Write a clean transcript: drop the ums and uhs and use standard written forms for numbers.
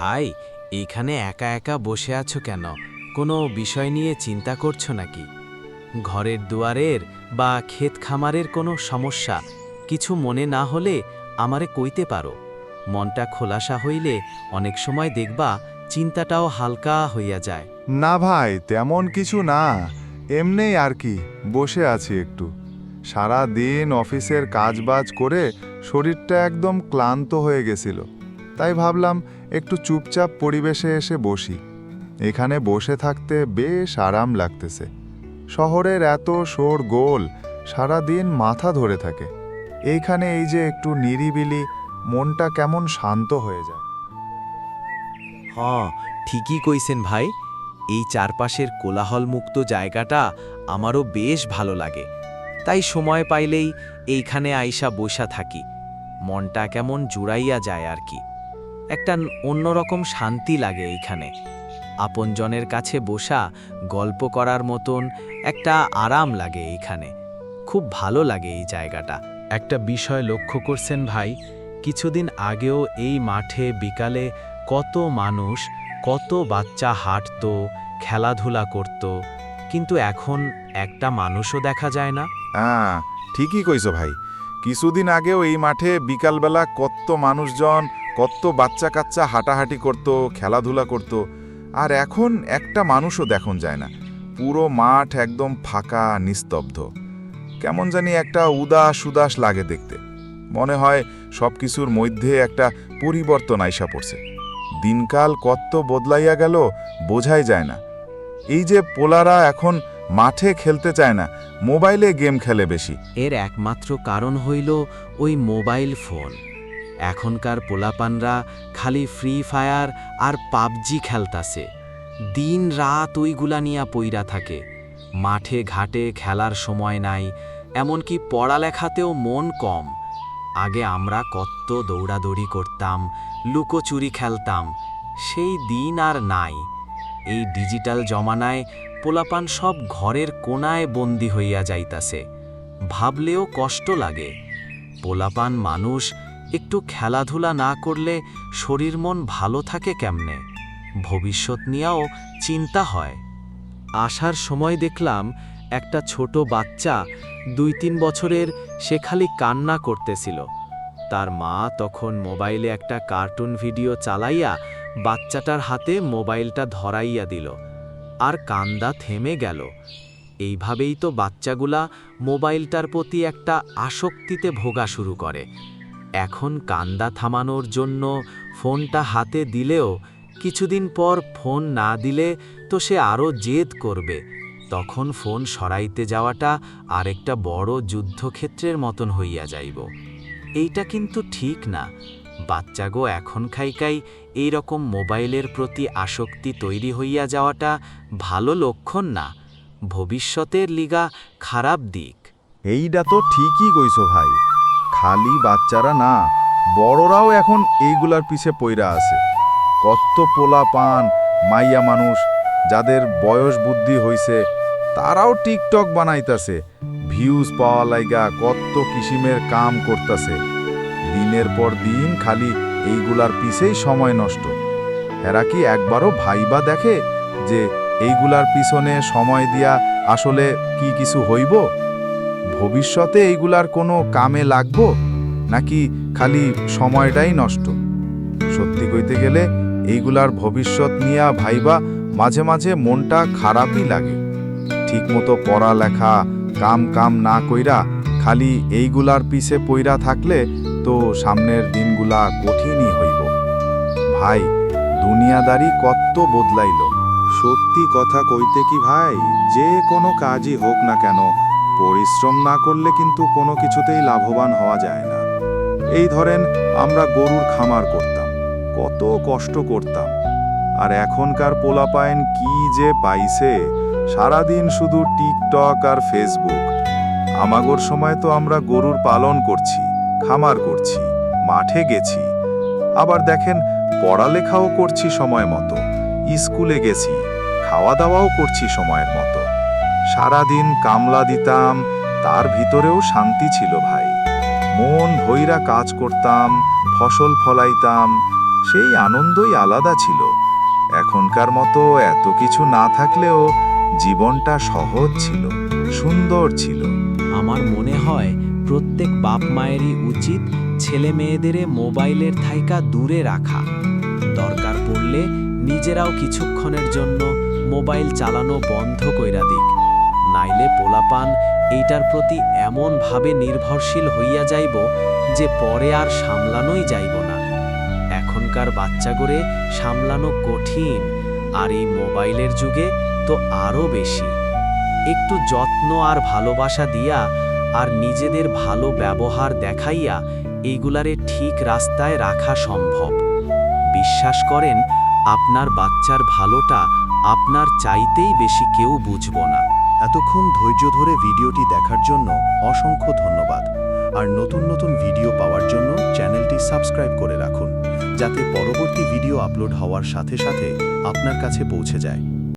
ভাই, এইখানে একা একা বসে আছো কেন? কোনো বিষয় নিয়ে চিন্তা করছো নাকি? ঘরের দুয়ারের বা ক্ষেত খামারের কোনো সমস্যা কিছু মনে না হলে আমারে কইতে পারো। মনটা খোলাসা হইলে অনেক সময় দেখবা চিন্তাটাও হালকা হইয়া যায়। না ভাই, তেমন কিছু না। এমনিই আর কি, বসে আছি একটু। সারা দিন অফিসের কাজবাজ করে শরীরটা একদম ক্লান্ত হয়ে গেছিল। তাই ভাবলাম একটু চুপচাপ পরিবেশে এসে বসি। এখানে বসে থাকতে বেশ আরাম লাগতেছে। শহরের এত শোরগোল সারা দিন মাথা ধরে থাকে। এইখানে এই যে একটু নিরিবিলি, মনটা কেমন শান্ত হয়ে যায়। ঠিকই কইছেন ভাই। এই চারপাশের কোলাহলমুক্ত জায়গাটা আমারও বেশ ভালো লাগে। তাই সময় পাইলেই এইখানে আইসা বসা থাকি। মনটা কেমন জুড়াইয়া যায় আর কি। একটা অন্যরকম শান্তি লাগে এইখানে। আপনজনের কাছে বসা গল্প করার মতন একটা আরাম লাগে এইখানে। খুব ভালো লাগে এই জায়গাটা। একটা বিষয় লক্ষ্য করছেন ভাই, কিছুদিন আগেও এই মাঠে বিকালে কত মানুষ, কত বাচ্চা হাঁটতো, খেলাধুলা করত, কিন্তু এখন একটা মানুষও দেখা যায় না। হ্যাঁ, ঠিকই কইছো ভাই। কিছুদিন আগেও এই মাঠে বিকালবেলা কত মানুষজন, কত বাচ্চা কাচ্চা হাঁটাহাঁটি করত, খেলাধুলা করত। আর এখন একটা মানুষও দেখুন যায় না। পুরো মাঠ একদম ফাঁকা, নিস্তব্ধ। কেমন জানি একটা উদাস উদাস লাগে দেখতে। মনে হয় সব কিছুর মধ্যে একটা পরিবর্তন আইসা পড়ছে। দিনকাল কত বদলাইয়া গেল বোঝাই যায় না। এই যে পোলারা এখন মাঠে খেলতে চায় না, মোবাইলে গেম খেলে বেশি। এর একমাত্র কারণ হইল ওই মোবাইল ফোন। এখনকার পোলাপানরা খালি ফ্রি ফায়ার আর পাবজি খেলতাছে। দিন রাত ওইগুলা নিয়া পইরা থাকে। মাঠে ঘাটে খেলার সময় নাই, এমনকি পড়ালেখাতেও মন কম। আগে আমরা কত দৌড়াদৌড়ি করতাম, লুকোচুরি খেলতাম, সেই দিন আর নাই। এই ডিজিটাল জমানায় পোলাপান সব ঘরের কোনায় বন্দী হইয়া যাইতাছে। ভাবলেও কষ্ট লাগে। পোলাপান মানুষ একটু খেলাধুলা না করলে শরীর মন ভালো থাকে কেমনে? ভবিষ্যৎ নিয়েও চিন্তা হয়। আসার সময় দেখলাম একটা ছোট বাচ্চা ২-৩ বছরের, সে খালি কান্না করতেছিল। তার মা তখন মোবাইলে একটা কার্টুন ভিডিও চালাইয়া বাচ্চাটার হাতে মোবাইলটা ধরাইয়া দিল, আর কান্দা থেমে গেল। এইভাবেই তো বাচ্চাগুলা মোবাইলটার প্রতি একটা আসক্তিতে ভোগা শুরু করে। এখন কান্দা থামানোর জন্য ফোনটা হাতে দিলেও কিছুদিন পর ফোন না দিলে তো সে আরও জেদ করবে। তখন ফোন সরাইতে যাওয়াটা আরেকটা বড় যুদ্ধক্ষেত্রের মতন হইয়া যাইব। এইটা কিন্তু ঠিক না। বাচ্চাগো এখন খাইকাই এইরকম মোবাইলের প্রতি আসক্তি তৈরি হইয়া যাওয়াটা ভালো লক্ষণ না, ভবিষ্যতের লিগা খারাপ দিক। এইটা তো ঠিকই কইছো ভাই। খালি বাচ্চারা না, বড়রাও এখন এইগুলার পিছে পইরা আছে। কত পোলা পান, মাইয়া মানুষ যাদের বয়স বুদ্ধি হইছে, তারাও টিকটক বানাইতাছে, ভিউজ পাওয়া লাইগা কত কিসিমের কাম করতাছে। দিনের পর দিন খালি এইগুলার পিছেই সময় নষ্ট। এরা কি একবারও ভাইবা দেখে যে এইগুলার পিছনে সময় দিয়া আসলে কি কিছু হইব? ভবিষ্যতে এইগুলার কোনো কামে লাগবো, নাকি খালি সময়টাই নষ্ট? সত্যি কইতে গেলে এইগুলার ভবিষ্যৎ নিয়া ভাইবা মাঝে মাঝে মনটা খারাপই লাগে। ঠিকমতো পড়ালেখা কাম কাম না কইরা খালি এইগুলার পিছে পইরা থাকলে তো সামনের দিনগুলা কঠিনই হইব। ভাই, দুনিয়াদারি কত বদলাইল। সত্যি কথা কইতে কি ভাই, যে কোনো কাজই হোক না কেন, পরিশ্রম না করলে কিন্তু কোনো কিছুতেই লাভবান হওয়া যায় না। এই ধরেন, আমরা গরুর খামার করতাম, কত কষ্ট করতাম। আর এখনকার পোলাপাইন কি যে পাইছে, সারাদিন শুধু টিকটক আর ফেসবুক। আমাগোর সময় তো আমরা গরুর পালন করছি, খামার করছি, মাঠে গেছি, আবার দেখেন পড়ালেখাও করছি সময় মতো, স্কুলে গেছি, খাওয়া দাওয়াও করছি সময়ের মতো। সারাদিন কামলা দিতাম, তার ভিতরেও শান্তি ছিল ভাই। মন ভইরা কাজ করতাম, ফসল ফলাইতাম, সেই আনন্দই আলাদা ছিল। এখনকার মতো এত কিছু না থাকলেও জীবনটা সহজ ছিল, সুন্দর ছিল। আমার মনে হয় প্রত্যেক বাপ মায়েরই উচিত ছেলে মেয়েদের মোবাইলের থাইকা দূরে রাখা। দরকার পড়লে নিজেরাও কিছুক্ষণের জন্য মোবাইল চালানো বন্ধ কইরা দিক, নাইলে পোলাপান এইটার প্রতি এমনভাবে নির্ভরশীল হইয়া যাইব যে পরে আর সামলানোই যাইব না। এখনকার বাচ্চাগোরে সামলানো কঠিন, আর এই মোবাইলের যুগে তো আরও বেশি। একটু যত্ন আর ভালোবাসা দিয়া আর নিজেদের ভালো ব্যবহার দেখাইয়া এইগুলারে ঠিক রাস্তায় রাখা সম্ভব। বিশ্বাস করেন, আপনার বাচ্চার ভালোটা আপনার চাইতেই বেশি কেউ বুঝব না। এতক্ষণ ধৈর্য ধরে ভিডিওটি দেখার জন্য অসংখ্য ধন্যবাদ। আর নতুন নতুন ভিডিও পাওয়ার জন্য চ্যানেলটি সাবস্ক্রাইব করে রাখুন, যাতে পরবর্তী ভিডিও আপলোড হওয়ার সাথে সাথে আপনার কাছে পৌঁছে যায়।